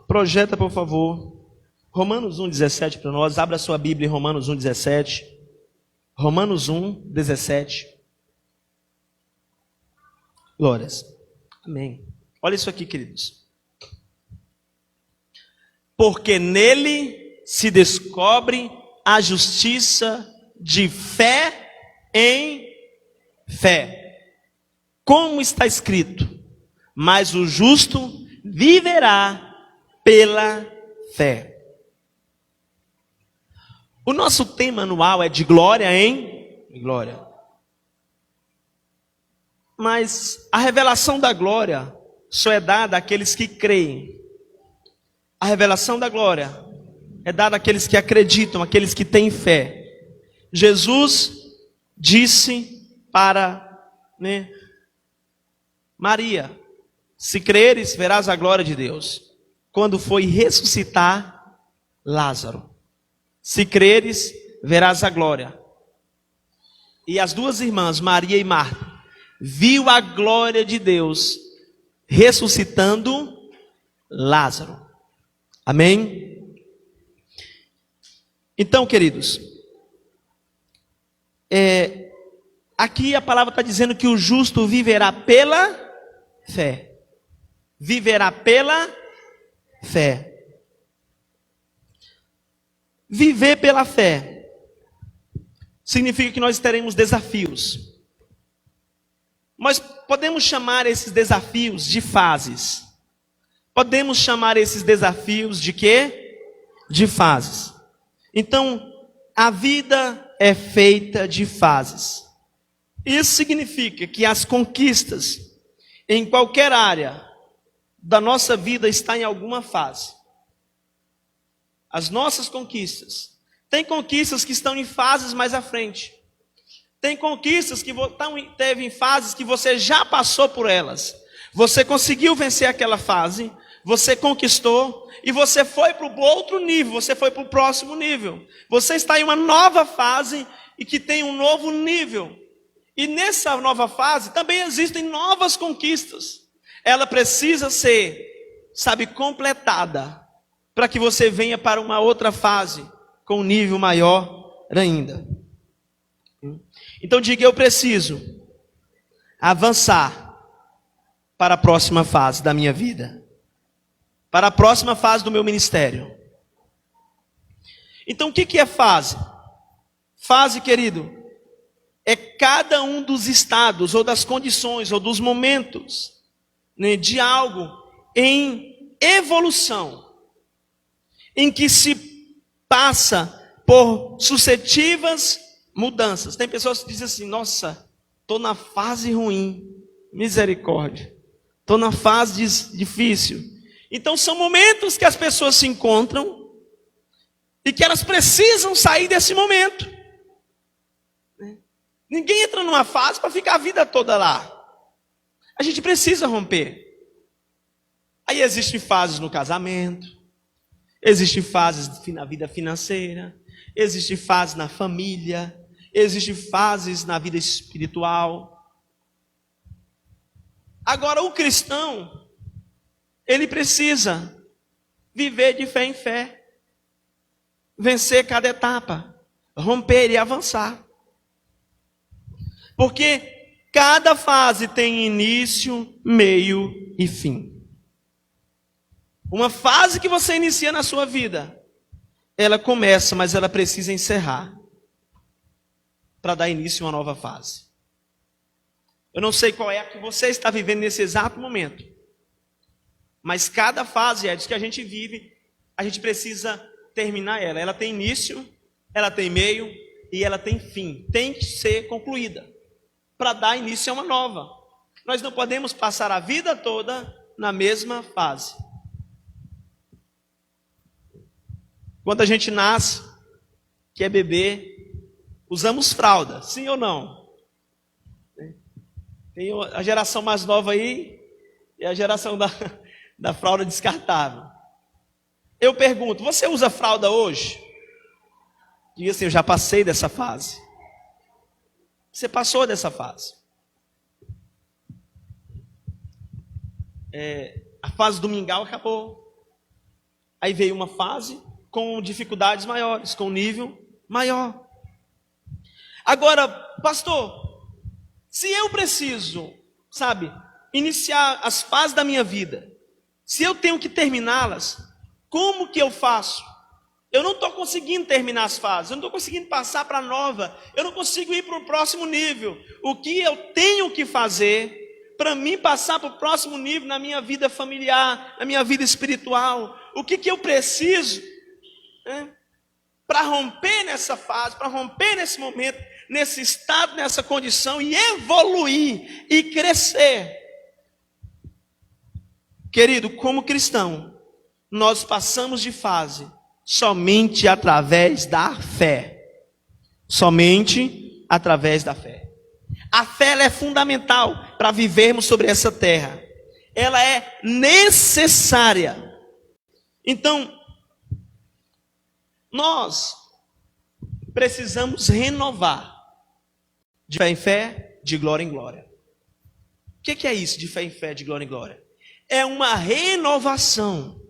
Projeta, por favor, Romanos 1,17 para nós. Abra sua Bíblia em Romanos 1,17. Romanos 1,17. Glórias. Amém. Olha isso aqui, queridos. Porque nele se descobre a justiça de fé em fé. Como está escrito: mas o justo viverá pela fé. O nosso tema anual é de glória em glória. Mas a revelação da glória só é dada àqueles que creem. A revelação da glória é dada àqueles que acreditam, àqueles que têm fé. Jesus disse para Maria: se creres, verás a glória de Deus. Quando foi ressuscitar Lázaro. Se creres, verás a glória. E as duas irmãs, Maria e Marta, viu a glória de Deus ressuscitando Lázaro. Amém? Então, queridos, aqui a palavra está dizendo que o justo viverá pela fé. Viverá pela fé. Viver pela fé significa que nós teremos desafios. Nós podemos chamar esses desafios de fases. Podemos chamar esses desafios de quê? De fases. Então, a vida é feita de fases. Isso significa que as conquistas em qualquer área da nossa vida está em alguma fase. As nossas conquistas. Tem conquistas que estão em fases mais à frente. Tem conquistas que teve em fases que você já passou por elas. Você conseguiu vencer aquela fase, você conquistou e você foi para o outro nível, você foi para o próximo nível. Você está em uma nova fase e que tem um novo nível. E nessa nova fase também existem novas conquistas. Ela precisa ser, completada, para que você venha para uma outra fase, com um nível maior ainda. Então diga: eu preciso avançar para a próxima fase da minha vida, para a próxima fase do meu ministério. Então o que é fase? Fase, querido, é cada um dos estados, ou das condições, ou dos momentos, de algo em evolução, em que se passa por sucessivas mudanças. Tem pessoas que dizem assim: nossa, estou na fase ruim, misericórdia, estou na fase difícil. Então são momentos que as pessoas se encontram e que elas precisam sair desse momento. Ninguém entra numa fase para ficar a vida toda lá. A gente precisa romper. Aí existem fases no casamento, existem fases na vida financeira, existem fases na família, existem fases na vida espiritual. Agora o cristão, ele precisa viver de fé em fé, vencer cada etapa, romper e avançar. Porque cada fase tem início, meio e fim. Uma fase que você inicia na sua vida, ela começa, mas ela precisa encerrar para dar início a uma nova fase. Eu não sei qual é a que você está vivendo nesse exato momento, mas cada fase que a gente vive, a gente precisa terminar ela. Ela tem início, ela tem meio e ela tem fim. Tem que ser concluída para dar início a uma nova. Nós não podemos passar a vida toda na mesma fase. Quando a gente nasce, que é bebê, usamos fralda, sim ou não? Tem a geração mais nova aí e a geração da fralda descartável. Eu pergunto: você usa fralda hoje? Diga assim: eu já passei dessa fase. Você passou dessa fase. A fase do mingau acabou. Aí veio uma fase com dificuldades maiores, com nível maior. Agora, pastor, se eu preciso, iniciar as fases da minha vida, se eu tenho que terminá-las, como que eu faço? Eu não estou conseguindo terminar as fases, eu não estou conseguindo passar para a nova, eu não consigo ir para o próximo nível. O que eu tenho que fazer para mim passar para o próximo nível na minha vida familiar, na minha vida espiritual? O que eu preciso para romper nessa fase, para romper nesse momento, nesse estado, nessa condição e evoluir e crescer? Querido, como cristão, nós passamos de fase somente através da fé. Somente através da fé. A fé ela é fundamental para vivermos sobre essa terra. Ela é necessária. Então, nós precisamos renovar de fé em fé, de glória em glória. O que é isso de fé em fé, de glória em glória? É uma renovação.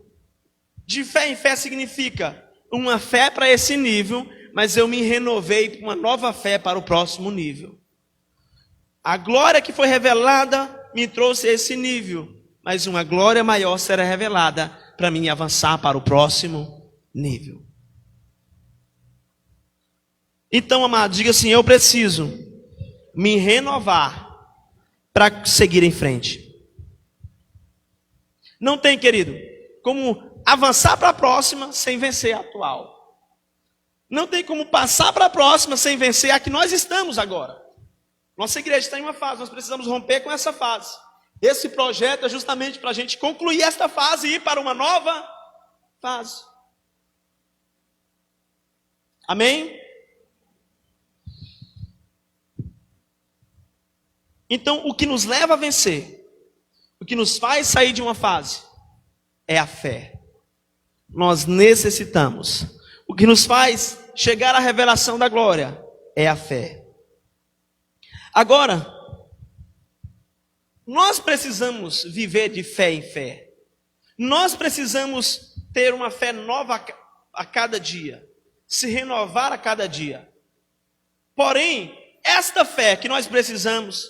De fé em fé significa uma fé para esse nível, mas eu me renovei para uma nova fé para o próximo nível. A glória que foi revelada me trouxe a esse nível, mas uma glória maior será revelada para mim avançar para o próximo nível. Então, amado, diga assim: eu preciso me renovar para seguir em frente. Não tem, querido, como avançar para a próxima sem vencer a atual. Não tem como passar para a próxima sem vencer a que nós estamos agora. Nossa igreja está em uma fase, nós precisamos romper com essa fase. Esse projeto é justamente para a gente concluir esta fase e ir para uma nova fase. Amém? Então, o que nos leva a vencer, o que nos faz sair de uma fase, é a fé. Nós necessitamos. O que nos faz chegar à revelação da glória é a fé. Agora, nós precisamos viver de fé em fé. Nós precisamos ter uma fé nova a cada dia, se renovar a cada dia. Porém, esta fé que nós precisamos,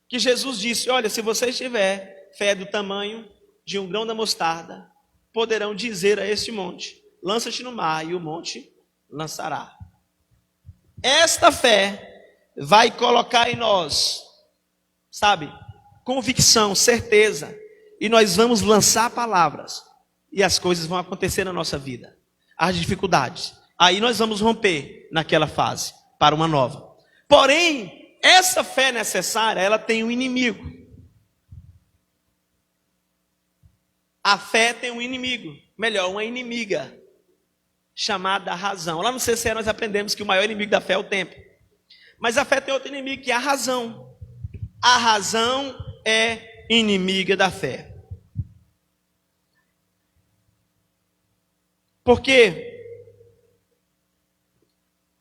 que Jesus disse: olha, se você tiver fé do tamanho de um grão da mostarda, poderão dizer a este monte: lança-te no mar, e o monte lançará. Esta fé vai colocar em nós, convicção, certeza, e nós vamos lançar palavras, e as coisas vão acontecer na nossa vida, as dificuldades, aí nós vamos romper naquela fase, para uma nova. Porém, essa fé necessária, ela tem um inimigo. A fé tem um inimigo, melhor, uma inimiga, chamada razão. Lá no CCE nós aprendemos que o maior inimigo da fé é o tempo. Mas a fé tem outro inimigo, que é a razão. A razão é inimiga da fé. Porque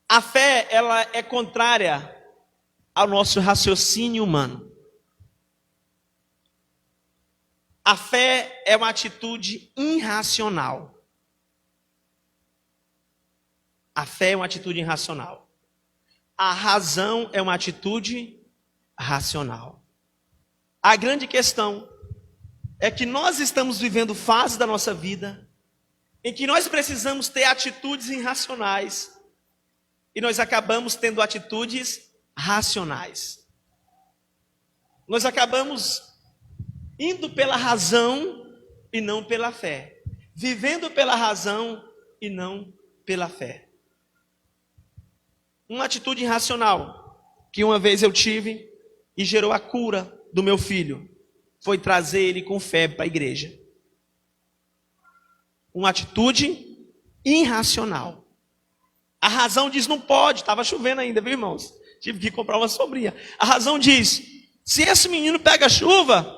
a fé, ela é contrária ao nosso raciocínio humano. A fé é uma atitude irracional. A fé é uma atitude irracional. A razão é uma atitude racional. A grande questão é que nós estamos vivendo fases da nossa vida em que nós precisamos ter atitudes irracionais e nós acabamos tendo atitudes racionais. Nós acabamos indo pela razão e não pela fé, vivendo pela razão e não pela fé. Uma atitude irracional que uma vez eu tive e gerou a cura do meu filho foi trazer ele com febre para a igreja. Uma atitude irracional. A razão diz: não pode, estava chovendo ainda, viu, irmãos? Tive que comprar uma sombrinha. A razão diz: se esse menino pega chuva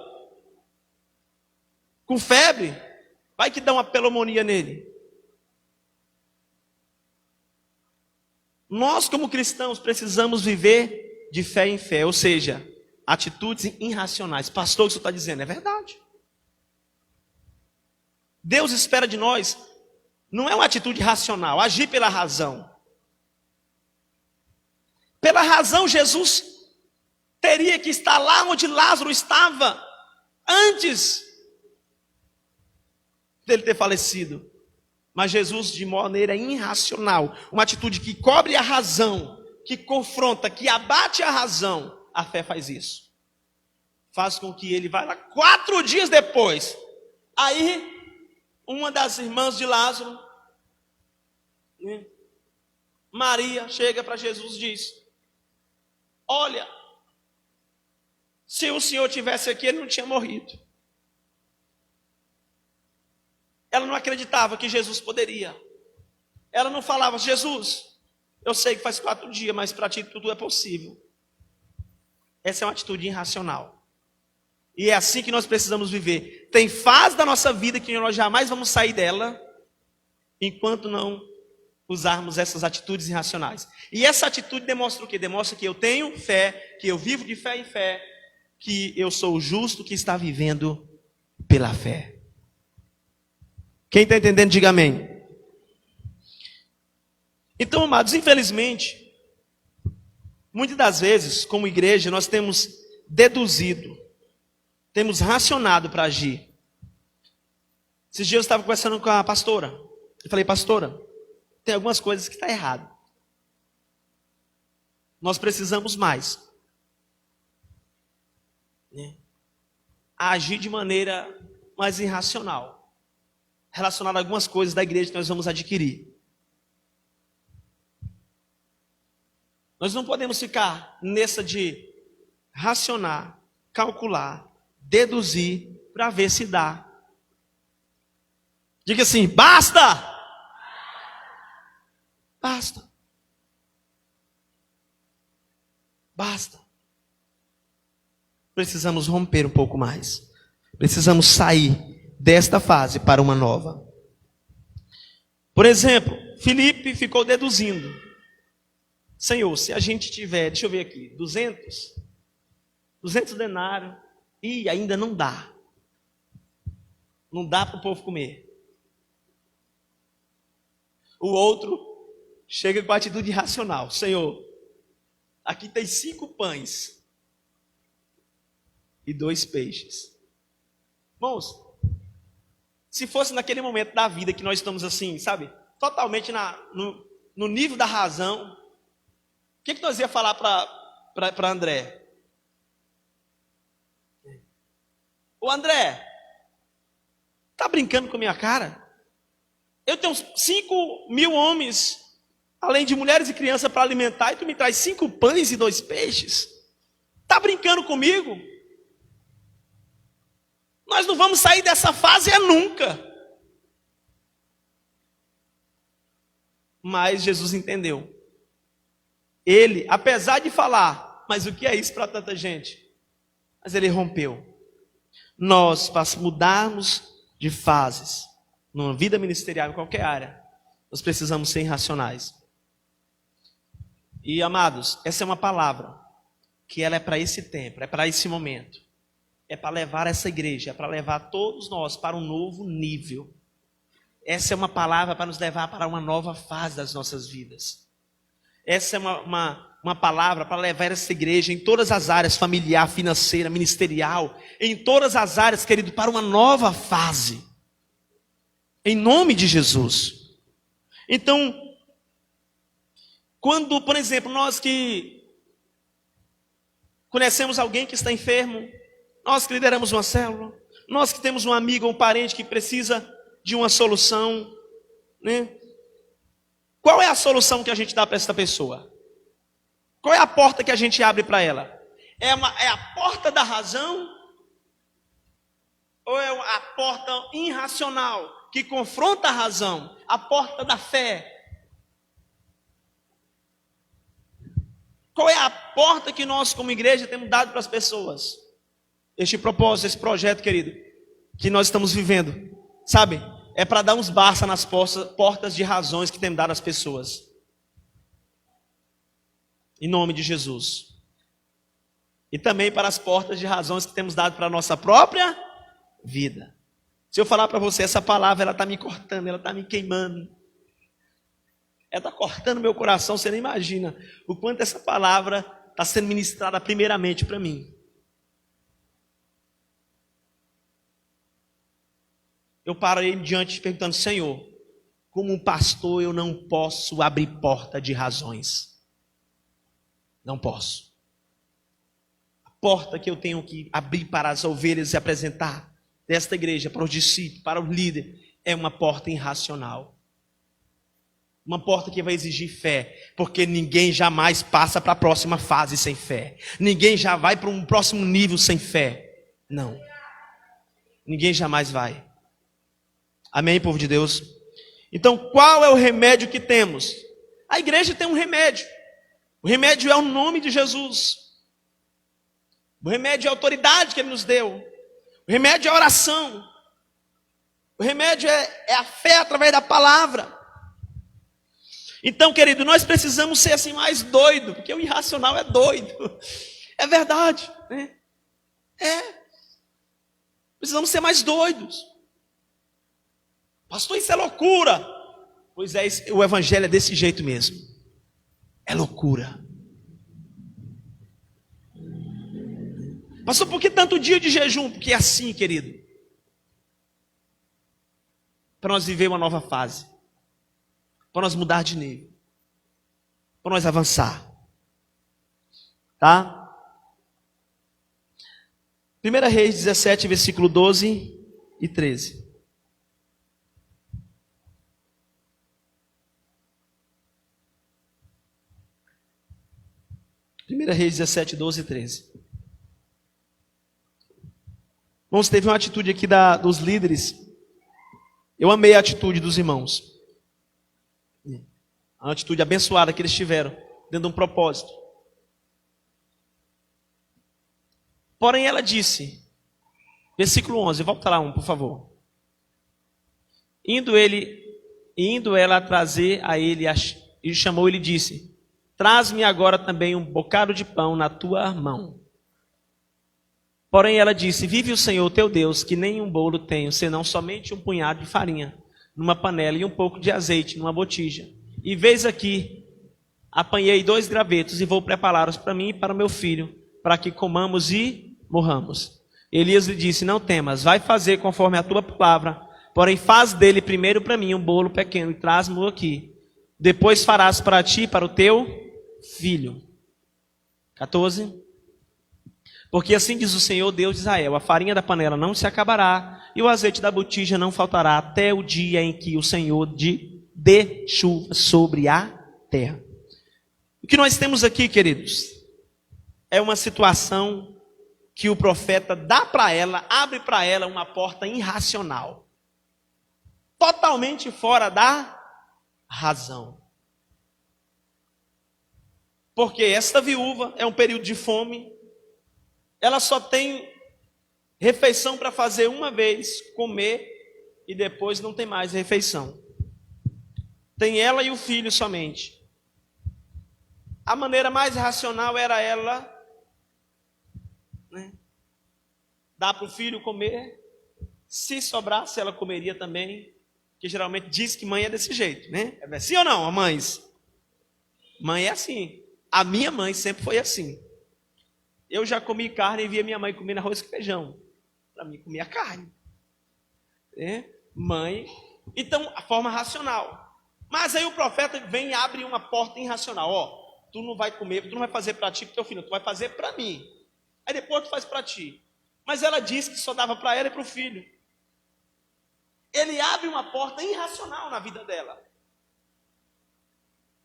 com febre, vai que dá uma pneumonia nele. Nós, como cristãos, precisamos viver de fé em fé, ou seja, atitudes irracionais. Pastor, o que você está dizendo é verdade. Deus espera de nós Não é uma atitude racional, agir pela razão. Pela razão, Jesus teria que estar lá onde Lázaro estava antes dele ter falecido. Mas Jesus, de maneira irracional, uma atitude que cobre a razão, que confronta, que abate a razão, a fé faz isso. Faz com que ele vá lá 4 dias depois. Aí, uma das irmãs de Lázaro, né, Maria, chega para Jesus e diz: olha, se o Senhor tivesse aqui, ele não tinha morrido. Ela não acreditava que Jesus poderia. Ela não falava: Jesus, eu sei que faz 4 dias, mas para ti tudo é possível. Essa é uma atitude irracional. E é assim que nós precisamos viver. Tem fase da nossa vida que nós jamais vamos sair dela, enquanto não usarmos essas atitudes irracionais. E essa atitude demonstra o quê? Demonstra que eu tenho fé, que eu vivo de fé em fé, que eu sou o justo que está vivendo pela fé. Quem está entendendo, diga amém. Então, amados, infelizmente, muitas das vezes, como igreja, nós temos deduzido, temos racionado para agir. Esses dias eu estava conversando com a pastora. Eu falei: pastora, tem algumas coisas que estão erradas. Nós precisamos mais, né, agir de maneira mais irracional, relacionado a algumas coisas da igreja que nós vamos adquirir. Nós não podemos ficar nessa de racionar, calcular, deduzir, para ver se dá. Diga assim: basta! Basta. Basta. Precisamos romper um pouco mais. Precisamos sair desta fase para uma nova. Por exemplo, Filipe ficou deduzindo: Senhor, se a gente tiver, deixa eu ver aqui, 200 denários, e ainda não dá. Não dá para o povo comer. O outro chega com a atitude racional: Senhor, aqui tem 5 pães e 2 peixes. Irmãos, se fosse naquele momento da vida que nós estamos assim, sabe, totalmente no nível da razão, o que nós ia falar para André? Ô André, tá brincando com a minha cara? Eu tenho 5.000 homens, além de mulheres e crianças para alimentar, e tu me traz 5 pães e 2 peixes? Tá brincando comigo? Nós não vamos sair dessa fase nunca. Mas Jesus entendeu. Ele, apesar de falar: mas o que é isso para tanta gente? Mas ele rompeu. Nós, para mudarmos de fases, numa vida ministerial, em qualquer área, nós precisamos ser irracionais. E, amados, essa é uma palavra que ela é para esse tempo, é para esse momento. É para levar essa igreja, é para levar todos nós para um novo nível. Essa é uma palavra para nos levar para uma nova fase das nossas vidas. Essa é uma palavra para levar essa igreja em todas as áreas, familiar, financeira, ministerial, em todas as áreas, querido, para uma nova fase. Em nome de Jesus. Então, quando, por exemplo, nós que conhecemos alguém que está enfermo, nós que lideramos uma célula, nós que temos um amigo ou um parente que precisa de uma solução, né? Qual é a solução que a gente dá para essa pessoa? Qual é a porta que a gente abre para ela? É a porta da razão? Ou é a porta irracional que confronta a razão? A porta da fé? Qual é a porta que nós como igreja temos dado para as pessoas? Este propósito, esse projeto, querido, que nós estamos vivendo, sabe? É para dar uns basta nas portas de razões que temos dado às pessoas. Em nome de Jesus. E também para as portas de razões que temos dado para a nossa própria vida. Se eu falar para você, essa palavra, ela está me cortando, ela está me queimando. Ela está cortando meu coração, você nem imagina o quanto essa palavra está sendo ministrada primeiramente para mim. Eu parei diante perguntando, Senhor, como um pastor eu não posso abrir porta de razões. Não posso. A porta que eu tenho que abrir para as ovelhas e apresentar desta igreja, para os discípulos, para o líder, é uma porta irracional. Uma porta que vai exigir fé, porque ninguém jamais passa para a próxima fase sem fé. Ninguém já vai para um próximo nível sem fé. Não. Ninguém jamais vai. Amém, povo de Deus? Então, qual é o remédio que temos? A igreja tem um remédio. O remédio é o nome de Jesus. O remédio é a autoridade que Ele nos deu. O remédio é a oração. O remédio é a fé através da palavra. Então, querido, nós precisamos ser assim mais doido, porque o irracional é doido. É verdade, né? Precisamos ser mais doidos. Pastor, isso é loucura. Pois é, o evangelho é desse jeito mesmo. É loucura. Pastor, por que tanto dia de jejum? Porque é assim, querido. Para nós viver uma nova fase. Para nós mudar de nível. Para nós avançar. Tá? 1 Reis 17, versículo 12 e 13. 1 Reis 17, 12 e 13. Irmãos, teve uma atitude aqui dos líderes. Eu amei a atitude dos irmãos. A atitude abençoada que eles tiveram, dentro de um propósito. Porém ela disse, versículo 11, volta lá por favor. Indo ela a trazer a ele, e chamou ele e disse, traz-me agora também um bocado de pão na tua mão. Porém ela disse, vive o Senhor teu Deus, que nem um bolo tenho, senão somente um punhado de farinha, numa panela e um pouco de azeite, numa botija. E vês aqui, apanhei 2 gravetos e vou prepará-los para mim e para o meu filho, para que comamos e morramos. Elias lhe disse, não temas, vai fazer conforme a tua palavra, porém faz dele primeiro para mim um bolo pequeno e traz-me-o aqui. Depois farás para ti e para o teu filho. 14. Porque assim diz o Senhor Deus de Israel, a farinha da panela não se acabará e o azeite da botija não faltará até o dia em que o Senhor dê chuva sobre a terra. O que nós temos aqui, queridos, é uma situação que o profeta dá para ela, abre para ela uma porta irracional. Totalmente fora da razão. Porque esta viúva é um período de fome, ela só tem refeição para fazer uma vez, comer, e depois não tem mais refeição. Tem ela e o filho somente. A maneira mais racional era ela, né, dar para o filho comer. Se sobrasse, ela comeria também. Que geralmente diz que mãe é desse jeito, né? É assim ou não, mães? Mãe é assim. A minha mãe sempre foi assim. Eu já comi carne e via minha mãe comendo arroz com feijão. Para mim, comia carne. Mãe. Então, a forma racional. Mas aí o profeta vem e abre uma porta irracional. Ó, tu não vai comer, tu não vai fazer para ti, para teu filho, tu vai fazer para mim. Aí depois tu faz para ti. Mas ela disse que só dava para ela e para o filho. Ele abre uma porta irracional na vida dela.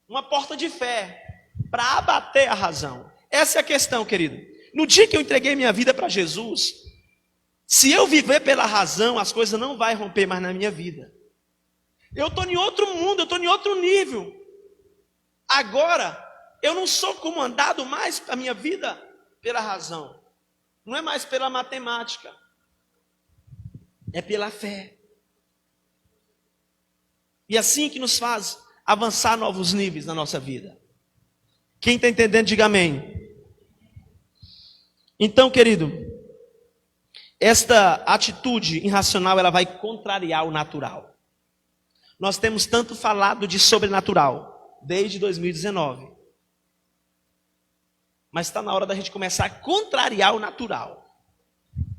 Uma porta de fé para abater a razão. Essa é a questão, querido. No dia que eu entreguei minha vida para Jesus, se eu viver pela razão, as coisas não vão romper mais na minha vida. Eu estou em outro mundo, eu estou em outro nível. Agora, eu não sou comandado mais a minha vida pela razão. Não é mais pela matemática. É pela fé. E assim que nos faz avançar novos níveis na nossa vida. Quem está entendendo, diga amém. Então, querido, esta atitude irracional, ela vai contrariar o natural. Nós temos tanto falado de sobrenatural desde 2019. Mas está na hora da gente começar a contrariar o natural.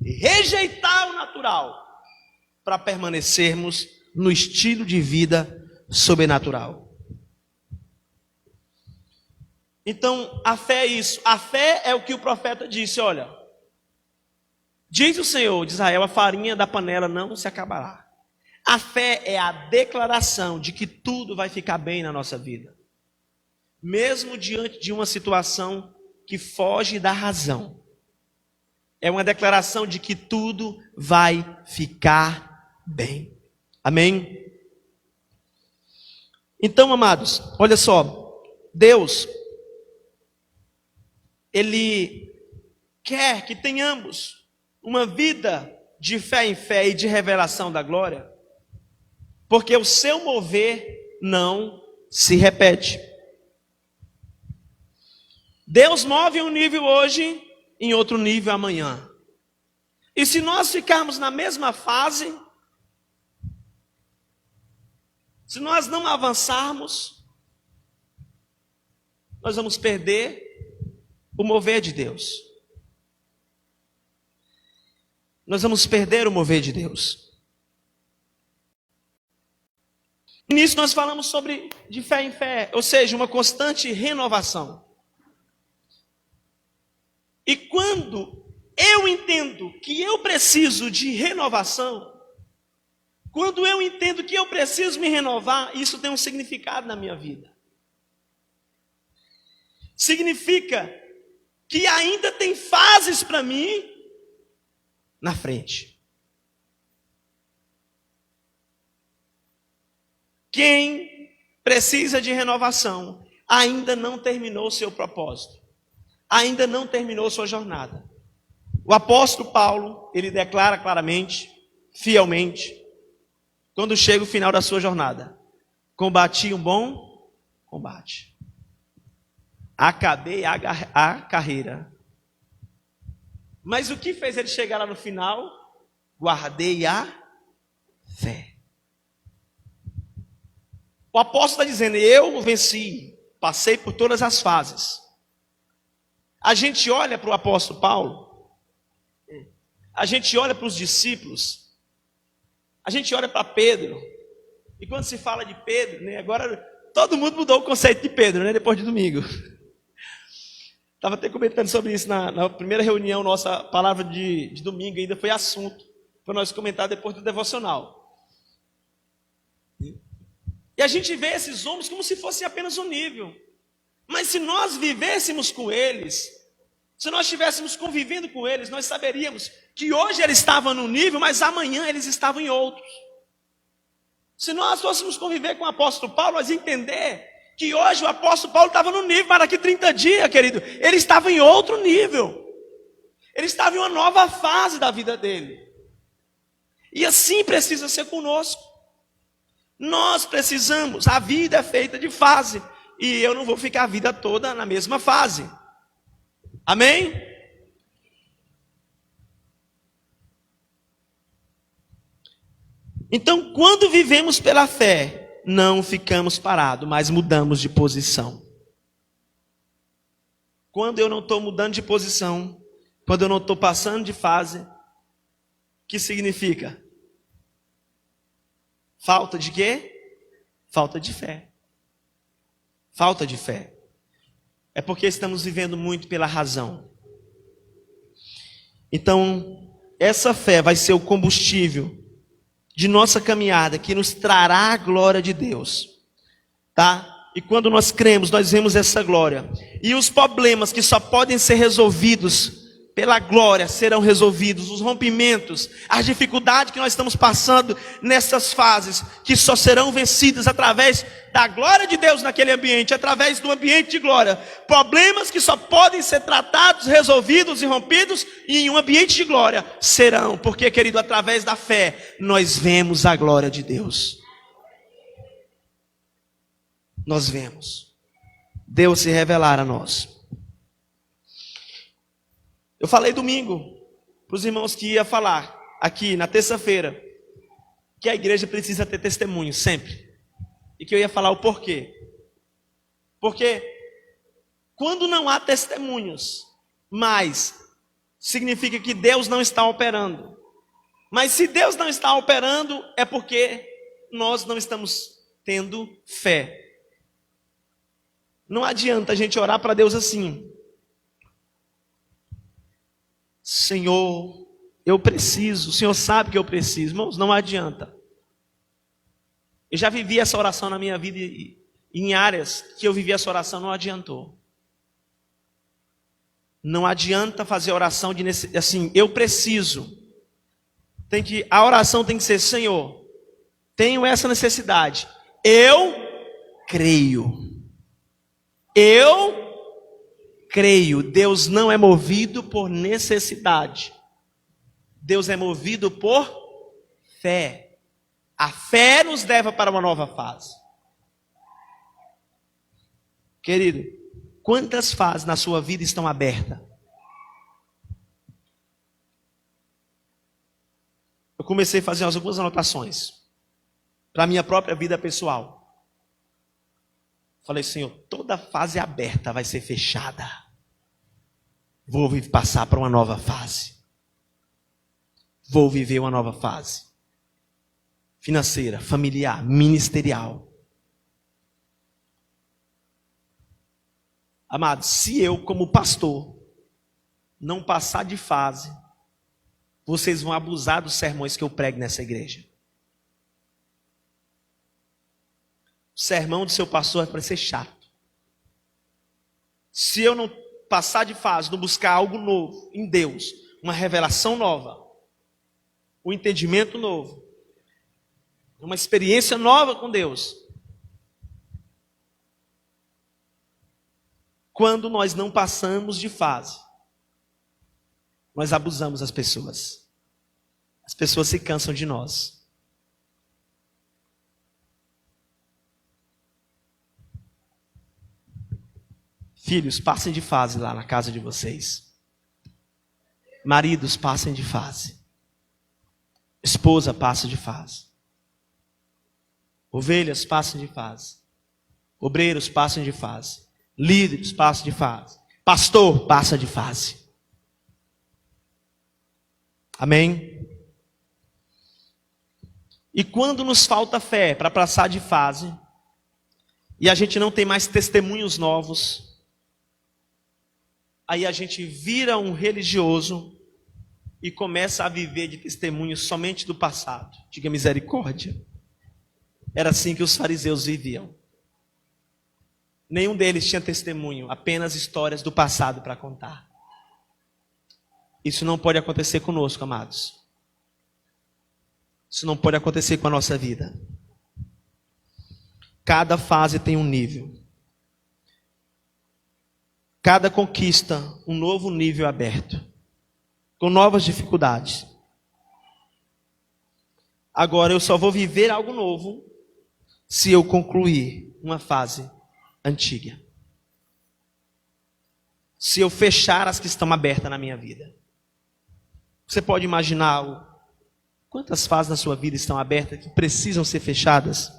E rejeitar o natural para permanecermos no estilo de vida sobrenatural. Então, a fé é isso. A fé é o que o profeta disse, olha. Diz o Senhor de Israel, a farinha da panela não se acabará. A fé é a declaração de que tudo vai ficar bem na nossa vida. Mesmo diante de uma situação que foge da razão. É uma declaração de que tudo vai ficar bem. Amém? Então, amados, olha só. Deus, Ele quer que tenhamos uma vida de fé em fé e de revelação da glória, porque o seu mover não se repete. Deus move um nível hoje, em outro nível amanhã. E se nós ficarmos na mesma fase, se nós não avançarmos, nós vamos perder o mover de Deus. Nós vamos perder o mover de Deus. E nisso nós falamos sobre de fé em fé, ou seja, uma constante renovação. E quando eu entendo que eu preciso de renovação, quando eu entendo que eu preciso me renovar, isso tem um significado na minha vida. Significa que ainda tem fases para mim na frente. Quem precisa de renovação ainda não terminou o seu propósito. Ainda não terminou sua jornada. O apóstolo Paulo, ele declara claramente, fielmente, quando chega o final da sua jornada: combati um bom combate. Acabei a carreira. Mas o que fez ele chegar lá no final? Guardei a fé. O apóstolo está dizendo: eu venci, passei por todas as fases. A gente olha para o apóstolo Paulo, a gente olha para os discípulos, a gente olha para Pedro, e quando se fala de Pedro, né, agora todo mundo mudou o conceito de Pedro, né, depois de domingo. Estava até comentando sobre isso na primeira reunião, nossa palavra de domingo ainda foi assunto, para nós comentar depois do devocional. E a gente vê esses homens como se fossem apenas um nível. Mas se nós vivêssemos com eles, se nós estivéssemos convivendo com eles, nós saberíamos que hoje eles estavam num nível, mas amanhã eles estavam em outros. Se nós fôssemos conviver com o apóstolo Paulo, nós entender que hoje o apóstolo Paulo estava num nível, mas daqui 30 dias, querido, ele estava em outro nível. Ele estava em uma nova fase da vida dele. E assim precisa ser conosco. Nós precisamos, a vida é feita de fase. E eu não vou ficar a vida toda na mesma fase. Amém? Então, quando vivemos pela fé, não ficamos parados, mas mudamos de posição. Quando eu não estou mudando de posição, quando eu não estou passando de fase, o que significa? Falta de quê? Falta de fé. Falta de fé. É porque estamos vivendo muito pela razão. Então, essa fé vai ser o combustível de nossa caminhada, que nos trará a glória de Deus. Tá? E quando nós cremos, nós vemos essa glória. E os problemas que só podem ser resolvidos pela glória serão resolvidos. Os rompimentos, as dificuldades que nós estamos passando nessas fases, que só serão vencidas através da glória de Deus naquele ambiente, através do ambiente de glória. Problemas que só podem ser tratados, resolvidos e rompidos em um ambiente de glória serão, porque, querido, através da fé nós vemos a glória de Deus. Nós vemos Deus se revelar a nós. Eu falei domingo para os irmãos que ia falar aqui na terça-feira que a igreja precisa ter testemunho sempre. E que eu ia falar o porquê. Porque quando não há testemunhos, mais significa que Deus não está operando. Mas se Deus não está operando, é porque nós não estamos tendo fé. Não adianta a gente orar para Deus assim: Senhor, eu preciso, o Senhor sabe que eu preciso. Irmãos, não adianta. Eu já vivi essa oração na minha vida e em áreas que eu vivi essa oração não adiantou. Não adianta fazer oração de assim, eu preciso. A oração tem que ser: Senhor, tenho essa necessidade. Eu creio. Eu creio. Deus não é movido por necessidade. Deus é movido por fé. A fé nos leva para uma nova fase. Querido, quantas fases na sua vida estão abertas? Eu comecei a fazer algumas anotações para a minha própria vida pessoal. Falei: Senhor, toda fase aberta vai ser fechada. Vou passar para uma nova fase. Vou viver uma nova fase. Financeira, familiar, ministerial. Amados, se eu, como pastor, não passar de fase, vocês vão abusar dos sermões que eu prego nessa igreja. O sermão do seu pastor vai parecer chato. Se eu não passar de fase, não buscar algo novo em Deus, uma revelação nova, um entendimento novo, uma experiência nova com Deus, quando nós não passamos de fase, nós abusamos das pessoas. As pessoas se cansam de nós. Filhos, passem de fase lá na casa de vocês. Maridos, passem de fase. Esposa, passa de fase. Ovelhas, passem de fase. Obreiros, passem de fase. Líderes, passem de fase. Pastor, passa de fase. Amém? E quando nos falta fé para passar de fase, e a gente não tem mais testemunhos novos, aí a gente vira um religioso e começa a viver de testemunhos somente do passado. Diga misericórdia. Era assim que os fariseus viviam. Nenhum deles tinha testemunho, apenas histórias do passado para contar. Isso não pode acontecer conosco, amados. Isso não pode acontecer com a nossa vida. Cada fase tem um nível. Cada conquista, um novo nível aberto. Com novas dificuldades. Agora eu só vou viver algo novo se eu concluir uma fase antiga. Se eu fechar as que estão abertas na minha vida. Você pode imaginar quantas fases na sua vida estão abertas que precisam ser fechadas?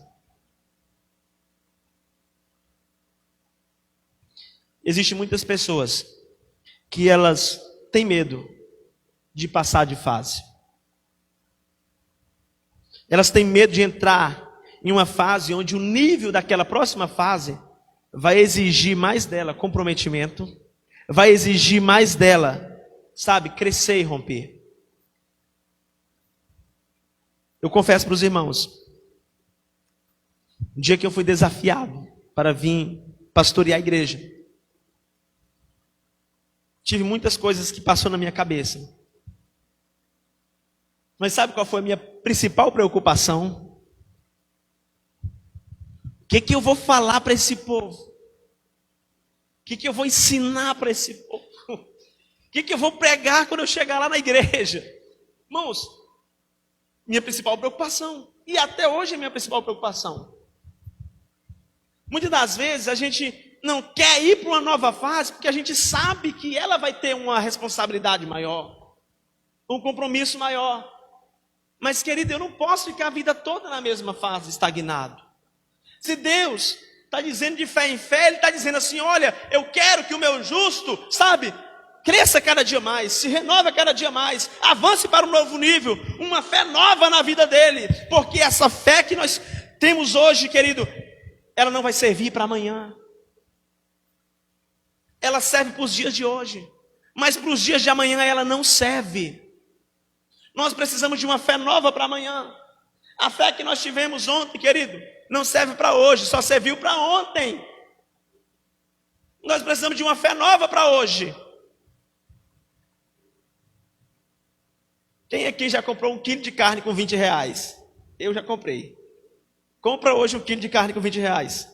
Existem muitas pessoas que elas têm medo de passar de fase. Elas têm medo de entrar em uma fase onde o nível daquela próxima fase vai exigir mais dela comprometimento, vai exigir mais dela, sabe, crescer e romper. Eu confesso para os irmãos, um dia que eu fui desafiado para vir pastorear a igreja, tive muitas coisas que passou na minha cabeça. Mas sabe qual foi a minha principal preocupação? O que eu vou falar para esse povo? O que eu vou ensinar para esse povo? O que eu vou pregar quando eu chegar lá na igreja? Irmãos, minha principal preocupação. E até hoje é minha principal preocupação. Muitas das vezes a gente não quer ir para uma nova fase porque a gente sabe que ela vai ter uma responsabilidade maior. um compromisso maior. Mas, querido, eu não posso ficar a vida toda na mesma fase, estagnado. Se Deus está dizendo de fé em fé, Ele está dizendo assim: olha, eu quero que o meu justo, sabe, cresça cada dia mais, se renove cada dia mais, avance para um novo nível, uma fé nova na vida dele. Porque essa fé que nós temos hoje, querido, ela não vai servir para amanhã. Ela serve para os dias de hoje, mas para os dias de amanhã ela não serve. Nós precisamos de uma fé nova para amanhã. A fé que nós tivemos ontem, querido, não serve para hoje, só serviu para ontem. Nós precisamos de uma fé nova para hoje. Quem aqui já comprou 1 quilo de carne com 20 reais? Eu já comprei. Compra hoje 1 quilo de carne com 20 reais.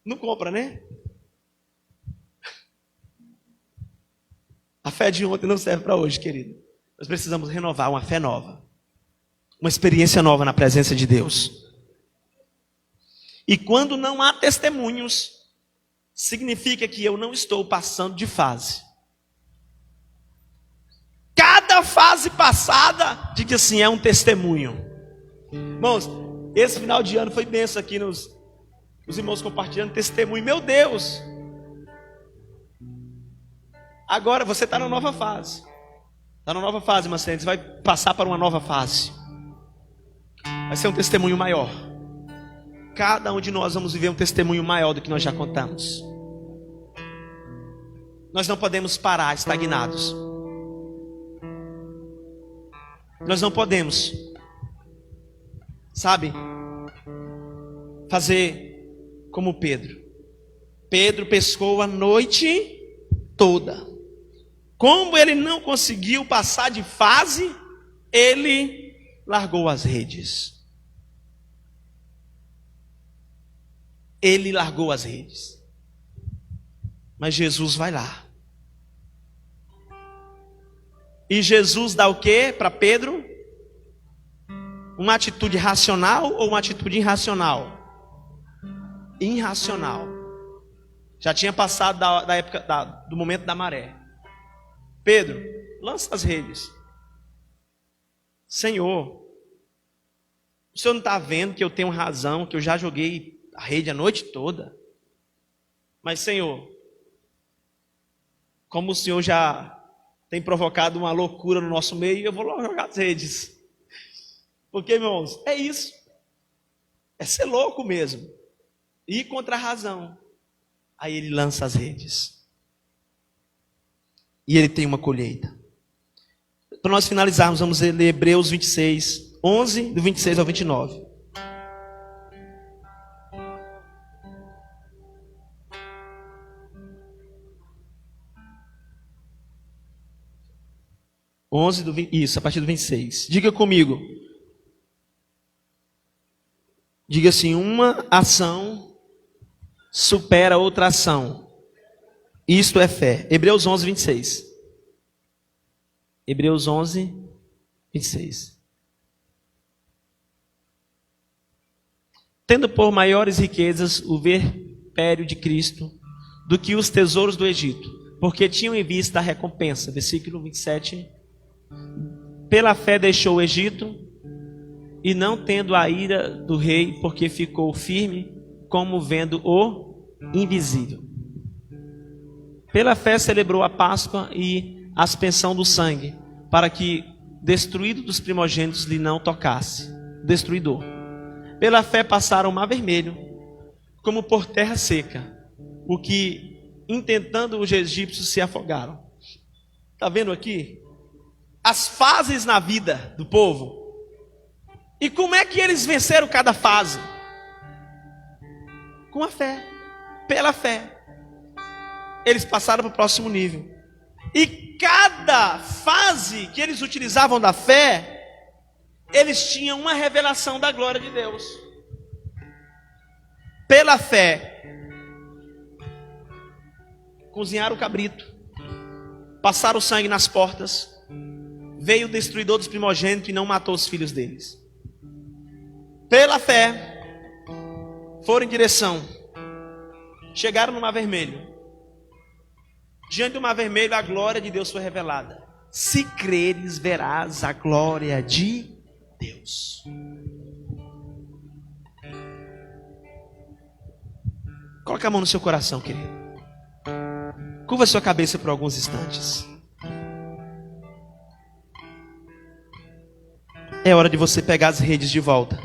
Não compra, né? A fé de ontem não serve para hoje, querido. Nós precisamos renovar uma fé nova. Uma experiência nova na presença de Deus. E quando não há testemunhos, significa que eu não estou passando de fase. Cada fase passada, diga assim, é um testemunho. Irmãos, esse final de ano foi benção aqui os irmãos compartilhando testemunho. Meu Deus! Agora você está na nova fase. Está na nova fase, Marcelo. Você vai passar para uma nova fase. Vai ser um testemunho maior. Cada um de nós vamos viver um testemunho maior do que nós já contamos. Nós não podemos parar estagnados. Nós não podemos, sabe, fazer como Pedro. Pedro pescou a noite toda. Como ele não conseguiu passar de fase, ele largou as redes. Ele largou as redes. Mas Jesus vai lá. E Jesus dá o que para Pedro? Uma atitude racional ou uma atitude irracional? Irracional. Já tinha passado da época do momento da maré. Pedro, lança as redes. Senhor, o senhor não está vendo que eu tenho razão, que eu já joguei a rede a noite toda? Mas, Senhor, como o Senhor já tem provocado uma loucura no nosso meio, eu vou logo jogar as redes. Porque, irmãos, é isso. É ser louco mesmo. Ir contra a razão. Aí ele lança as redes. E ele tem uma colheita. Para nós finalizarmos, vamos ler Hebreus 26, 11, do 26 ao 29. Isso, a partir do 26. Diga comigo. Diga assim: uma ação supera outra ação. Isto é fé. Hebreus 11, 26. Hebreus 11, 26. Tendo por maiores riquezas o verpério de Cristo do que os tesouros do Egito, porque tinham em vista a recompensa. Versículo 27. Pela fé deixou o Egito, e não tendo a ira do rei, porque ficou firme, como vendo o invisível. Pela fé celebrou a Páscoa e a aspersão do sangue, para que destruído dos primogênitos lhe não tocasse. Destruidor. Pela fé passaram o mar vermelho, como por terra seca, o que, intentando os egípcios, se afogaram. Está vendo aqui? As fases na vida do povo. E como é que eles venceram cada fase? Com a fé. Pela fé. Eles passaram para o próximo nível. E cada fase que eles utilizavam da fé, eles tinham uma revelação da glória de Deus. Pela fé, cozinharam o cabrito, passaram o sangue nas portas, veio o destruidor dos primogênitos e não matou os filhos deles. Pela fé, foram em direção, chegaram no Mar Vermelho. Diante do mar vermelho, a glória de Deus foi revelada. Se creres, verás a glória de Deus. Coloque a mão no seu coração, querido. Curva sua cabeça por alguns instantes. É hora de você pegar as redes de volta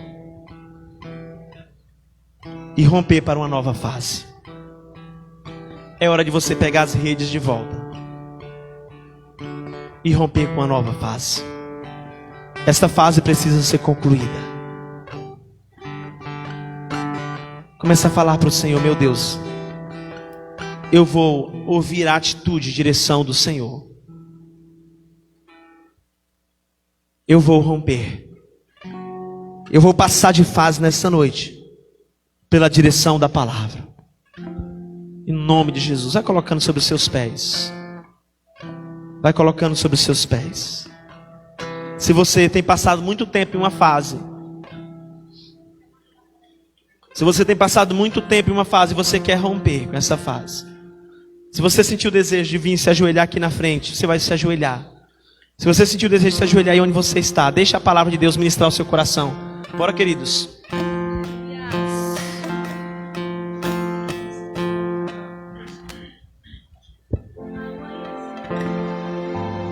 e romper para uma nova fase. É hora de você pegar as redes de volta e romper com uma nova fase. Esta fase precisa ser concluída. Começa a falar para o Senhor: meu Deus, eu vou ouvir a atitude e direção do Senhor. Eu vou romper. Eu vou passar de fase nessa noite pela direção da palavra. Em nome de Jesus. Vai colocando sobre os seus pés. Vai colocando sobre os seus pés. Se você tem passado muito tempo em uma fase, se você tem passado muito tempo em uma fase e você quer romper com essa fase, se você sentiu o desejo de vir se ajoelhar aqui na frente, você vai se ajoelhar. Se você sentiu o desejo de se ajoelhar aí onde você está, deixa a palavra de Deus ministrar o seu coração. Bora, queridos.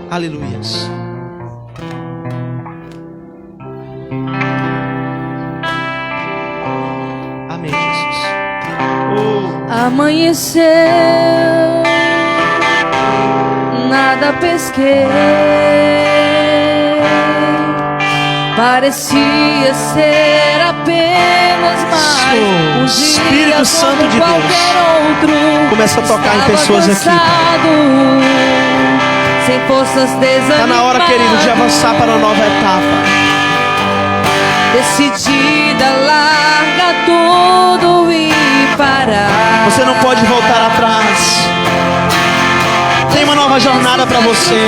Aleluias. Amém, Jesus. Amanheceu, nada pesquei, parecia ser apenas mais um Espírito dia Santo como de qualquer outro. Começa a tocar em Estava pessoas aqui. cansado, sem forças, desanimado. Está na hora, querido, de avançar para uma nova etapa. Decidida, larga tudo e parar. Você não pode voltar atrás. Tem uma nova jornada para você.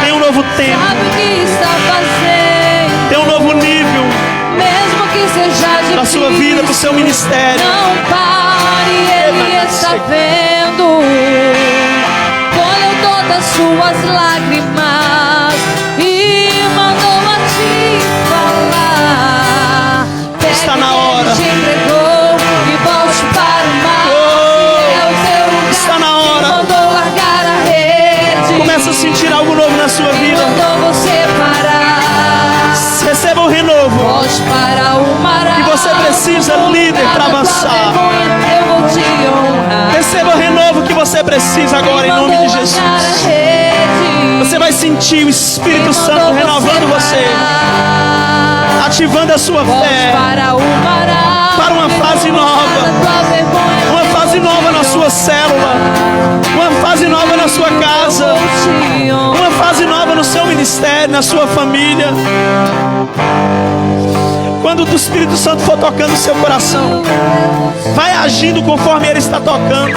Tem um novo tempo. Sabe o que está fazendo. Tem um novo nível Mesmo que seja difícil, para a sua vida, para o seu ministério. não pare, Ele está vendo. Colheu todas suas lágrimas e mandou a te falar. Está na hora. Ele te entregou e volte para o mar. É o teu lugar. Está na hora. Mandou largar a rede. Começa a sentir algo novo na sua vida. Mandou você parar. Receba o renovo. Volte para o mar. E você precisa, líder, para avançar. Eu vou te honrar. Receba o renovo que você precisa agora, em nome de Jesus. Você vai sentir o Espírito Santo renovando você, ativando a sua fé para uma fase nova. Uma fase nova na sua célula. Uma fase nova na sua casa. Uma fase nova no seu ministério, na sua família. Quando o Espírito Santo for tocando o seu coração, vai agindo conforme Ele está tocando.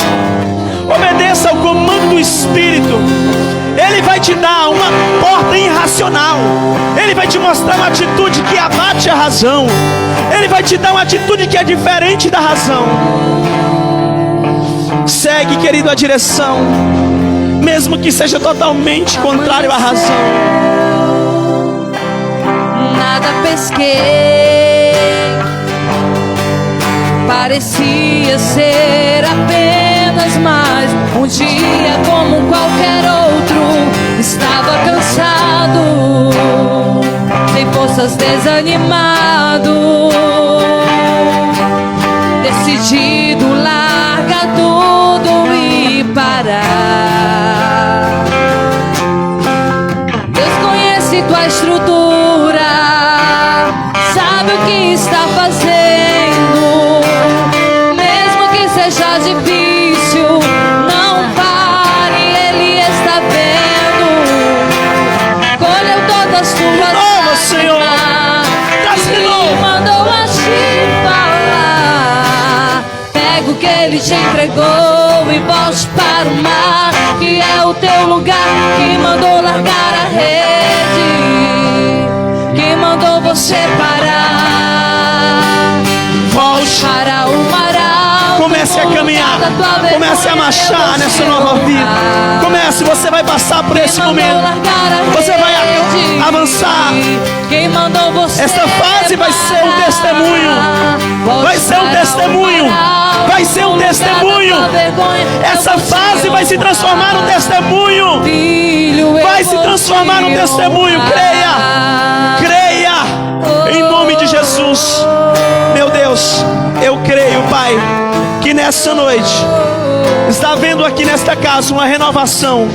Obedeça ao comando do Espírito. Ele vai te dar uma porta irracional. Ele vai te mostrar uma atitude que abate a razão. Ele vai te dar uma atitude que é diferente da razão. Segue, querido, a direção, mesmo que seja totalmente contrário à razão. Nada pesquei, parecia ser apenas mais um dia como qualquer outro. Estava cansado, sem forças, desanimado, decidido, larga tudo e parar. Deus conhece tua estrutura, sabe o que está fazendo. Mesmo que seja difícil, não pare, Ele está vendo. Colheu todas as tuas lágrimas e mandou a te falar. Pega o que Ele te entregou e volte para o mar, que é o teu lugar, que mandou largar a rede, que mandou você parar. Volte. Para o mar alto, Comece a caminhar. Comece a marchar nessa nova vida. Comece, você vai passar por esse momento. Você vai avançar. Quem mandou você? Esta fase vai ser um testemunho. Vai ser um testemunho. Vai ser um testemunho. Essa fase vai se transformar num testemunho. Vai se transformar num testemunho. Creia. Creia. Em nome de Jesus. Meu Deus, eu creio, Pai, que nessa noite está havendo aqui nesta casa uma renovação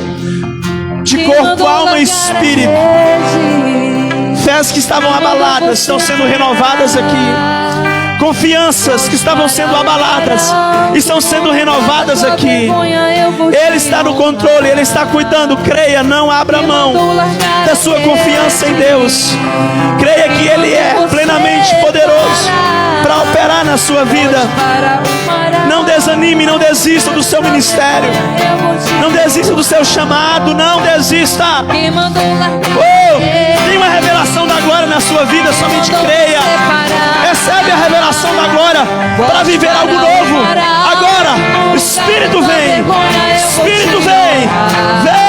de corpo, alma e espírito. Fés que estavam abaladas estão sendo renovadas aqui. Confianças que estavam sendo abaladas estão sendo renovadas aqui. Ele está no controle, Ele está cuidando. Creia, não abra mão da sua confiança em Deus. Creia que Ele é plenamente poderoso para operar na sua vida. Não desanime, não desista do seu ministério. Não desista do seu chamado, não desista. Tem uma revelação da glória na sua vida, somente creia. Recebe a revelação da glória para viver algo novo. Agora, Espírito vem. Espírito vem. Vem.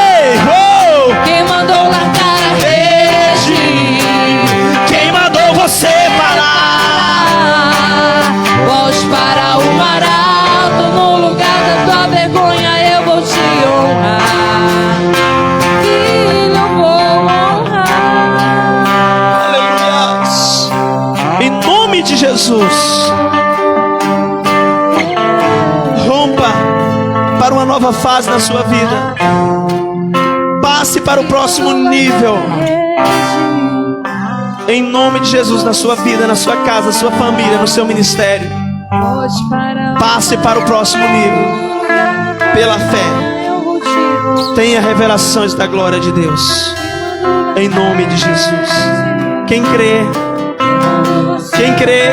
Quem mandou largar a rede? Quem mandou você parar? Voz para o mar alto, no lugar da tua vergonha eu vou te honrar. Filho, eu vou honrar. Aleluia. Em nome de Jesus. Rompa para uma nova fase na sua vida. Passe para o próximo nível. Em nome de Jesus, na sua vida, na sua casa, na sua família, no seu ministério. Passe para o próximo nível. Pela fé. Tenha revelações da glória de Deus. Em nome de Jesus. Quem crê? Quem crê?